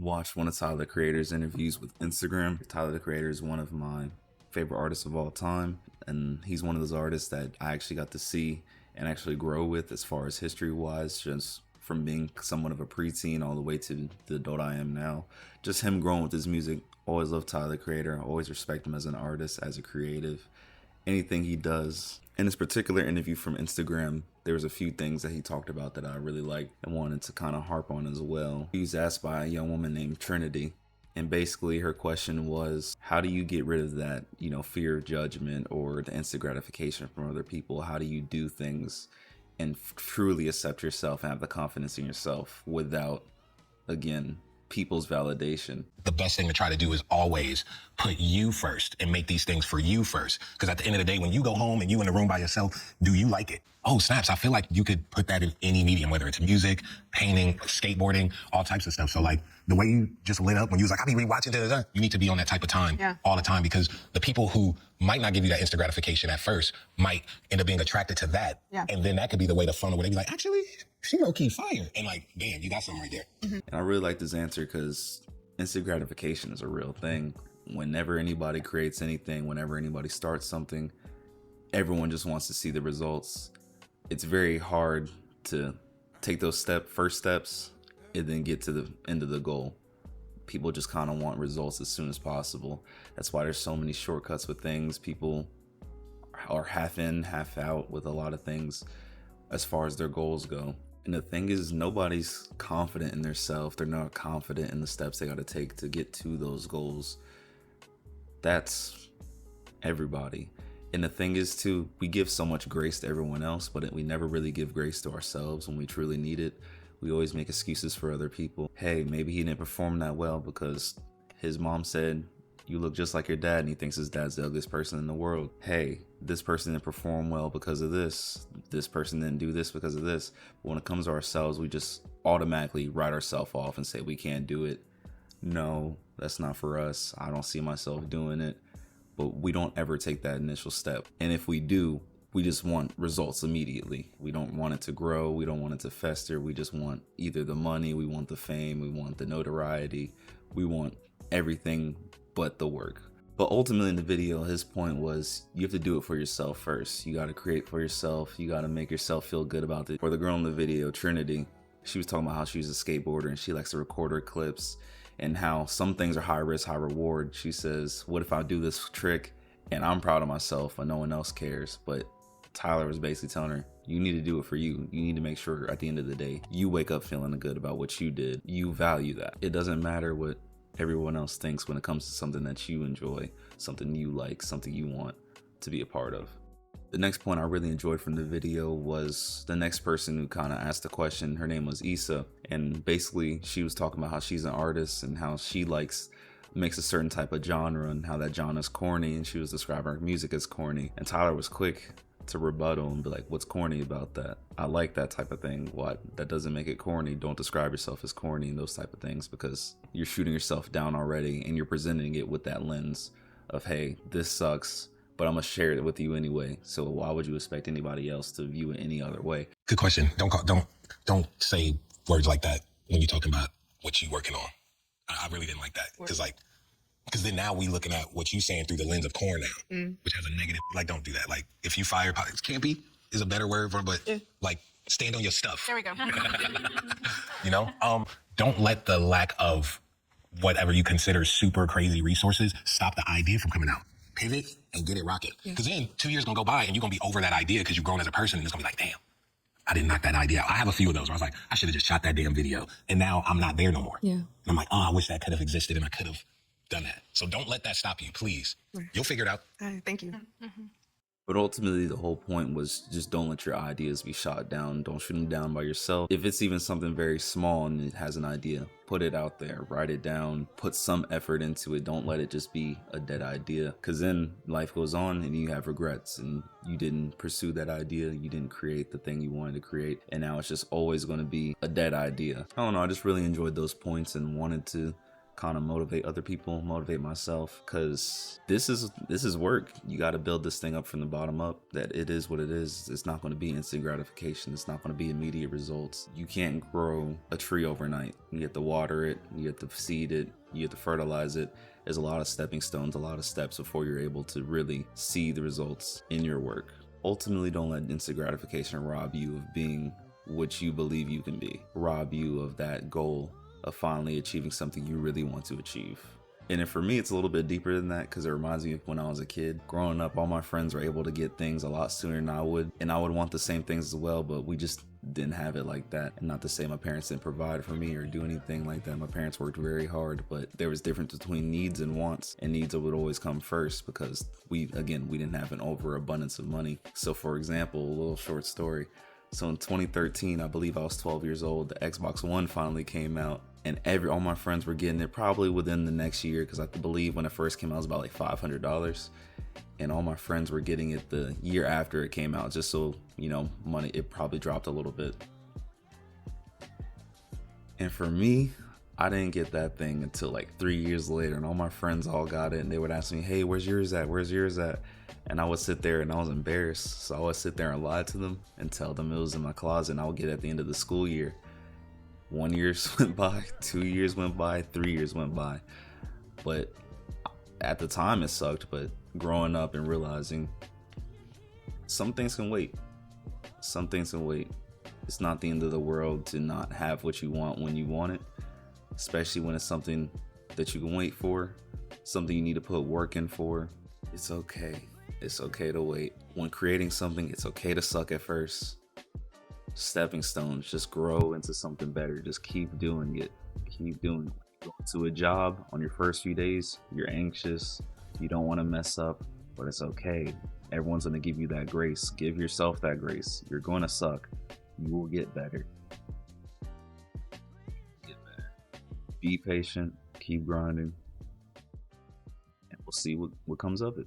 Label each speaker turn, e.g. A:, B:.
A: watched one of Tyler the Creator's interviews with Instagram. Tyler the Creator is one of my favorite artists of all time, and he's one of those artists that I actually got to see and actually grow with as far as history wise, just from being somewhat of a preteen all the way to the adult I am now. Just him growing with his music. Always love Tyler the Creator. I always respect him as an artist, as a creative. Anything he does. In this particular interview from Instagram, there was a few things that he talked about that I really liked and wanted to kind of harp on as well. He was asked by a young woman named Trinity, and basically her question was, how do you get rid of that, fear of judgment or the instant gratification from other people? How do you do things and truly accept yourself and have the confidence in yourself without, again, people's validation?
B: The best thing to try to do is always put you first and make these things for you first. Because at the end of the day, when you go home and you in the room by yourself, do you like it? Oh, snaps. I feel like you could put that in any medium, whether it's music, painting, skateboarding, all types of stuff. So like the way you just lit up when you was like, I be rewatching, you need to be on that type of time all the time, because the people who might not give you that instant gratification at first might end up being attracted to that. Yeah. And then that could be the way to funnel where they be like, actually, she low-key fire. And like, bam, you got something right there.
A: And I really like this answer because instant gratification is a real thing. Whenever anybody creates anything, whenever anybody starts something, everyone just wants to see the results. It's very hard to take those first steps and then get to the end of the goal. People just kind of want results as soon as possible. That's why there's so many shortcuts with things. People are half in, half out with a lot of things as far as their goals go. And the thing is, nobody's confident in themselves. They're not confident in the steps they got to take to get to those goals. That's everybody. And the thing is too, we give so much grace to everyone else, but we never really give grace to ourselves when we truly need it. We always make excuses for other people. Hey, maybe he didn't perform that well because his mom said, you look just like your dad, and he thinks his dad's the ugliest person in the world. Hey, this person didn't perform well because of this. This person didn't do this because of this. But when it comes to ourselves, we just automatically write ourselves off and say we can't do it. No, that's not for us. I don't see myself doing it. But we don't ever take that initial step. And if we do, we just want results immediately. We don't want it to grow. We don't want it to fester. We just want either the money, we want the fame, we want the notoriety. We want everything but the work. But ultimately in the video, his point was you have to do it for yourself first. You got to create for yourself. You got to make yourself feel good about it. For the girl in the video, Trinity, she was talking about how she's a skateboarder and she likes to record her clips and how some things are high risk, high reward. She says, what if I do this trick and I'm proud of myself but no one else cares? But Tyler was basically telling her, you need to do it for you. You need to make sure at the end of the day, you wake up feeling good about what you did. You value that. It doesn't matter what everyone else thinks when it comes to something that you enjoy, something you like, something you want to be a part of. The next point I really enjoyed from the video was the next person who kind of asked the question. Her name was Issa, and basically she was talking about how she's an artist and how she makes a certain type of genre and how that genre is corny, and she was describing her music as corny. And Tyler was quick to rebuttal and be like, what's corny about that? I like that type of thing. What? That doesn't make it corny. Don't describe yourself as corny and those type of things, because you're shooting yourself down already and you're presenting it with that lens of, hey, this sucks, but I'm gonna share it with you anyway. So why would you expect anybody else to view it any other way?
B: Good question. Don't say words like that when you're talking about what you're working on. I really didn't like that. Because then now we looking at what you saying through the lens of corn now, which has a negative. Like, don't do that. Like, if you fire, campy is a better word for, but like, stand on your stuff.
C: There we go.
B: Don't let the lack of whatever you consider super crazy resources stop the idea from coming out. Pivot and get it rocking. Because then 2 years gonna go by and you're gonna be over that idea because you've grown as a person, and it's gonna be like, damn, I didn't knock that idea out. I have a few of those where I was like, I should have just shot that damn video, and now I'm not there no more. Yeah. And I'm like, oh, I wish that could have existed and I could have done that. So don't let that stop you, please. You'll figure it out.
C: Thank you.
A: But ultimately, the whole point was just don't let your ideas be shot down. Don't shoot them down by yourself. If it's even something very small and it has an idea, put it out there, write it down, put some effort into it. Don't let it just be a dead idea, because then life goes on and you have regrets and you didn't pursue that idea. You didn't create the thing you wanted to create. And now it's just always going to be a dead idea. I don't know. I just really enjoyed those points and wanted to kind of motivate other people, motivate myself, because this is work. You got to build this thing up from the bottom up. That it is what it is. It's not going to be instant gratification. It's not going to be immediate results. You can't grow a tree overnight. You have to water it, you have to seed it, you have to fertilize it. There's a lot of stepping stones, a lot of steps before you're able to really see the results in your work. Ultimately, don't let instant gratification rob you of being what you believe you can be, rob you of that goal of finally achieving something you really want to achieve. And for me, it's a little bit deeper than that, because it reminds me of when I was a kid. Growing up, all my friends were able to get things a lot sooner than I would, and I would want the same things as well, but we just didn't have it like that. And not to say my parents didn't provide for me or do anything like that. My parents worked very hard, but there was difference between needs and wants, and needs would always come first because we didn't have an overabundance of money. So for example, a little short story. So in 2013, I believe I was 12 years old, the Xbox One finally came out, and all my friends were getting it probably within the next year, because I believe when it first came out it was about like $500, and all my friends were getting it the year after it came out, just so money, it probably dropped a little bit. And for me, I didn't get that thing until like 3 years later, and all my friends all got it, and they would ask me, hey, where's yours at, and I would sit there and I was embarrassed, so I would sit there and lie to them and tell them it was in my closet, and I would get it at the end of the school year. 1 year went by, 2 years went by, 3 years went by. But at the time it sucked, but growing up and realizing some things can wait. Some things can wait. It's not the end of the world to not have what you want when you want it, especially when it's something that you can wait for, something you need to put work in for. It's okay. It's okay to wait. When creating something, it's okay to suck at first. Stepping stones, just grow into something better. Just keep doing it. Keep doing it. Go into a job on your first few days, you're anxious, you don't want to mess up, but it's okay. Everyone's going to give you that grace. Give yourself that grace. You're going to suck. You will get better. Be patient, keep grinding, and we'll see what comes of it.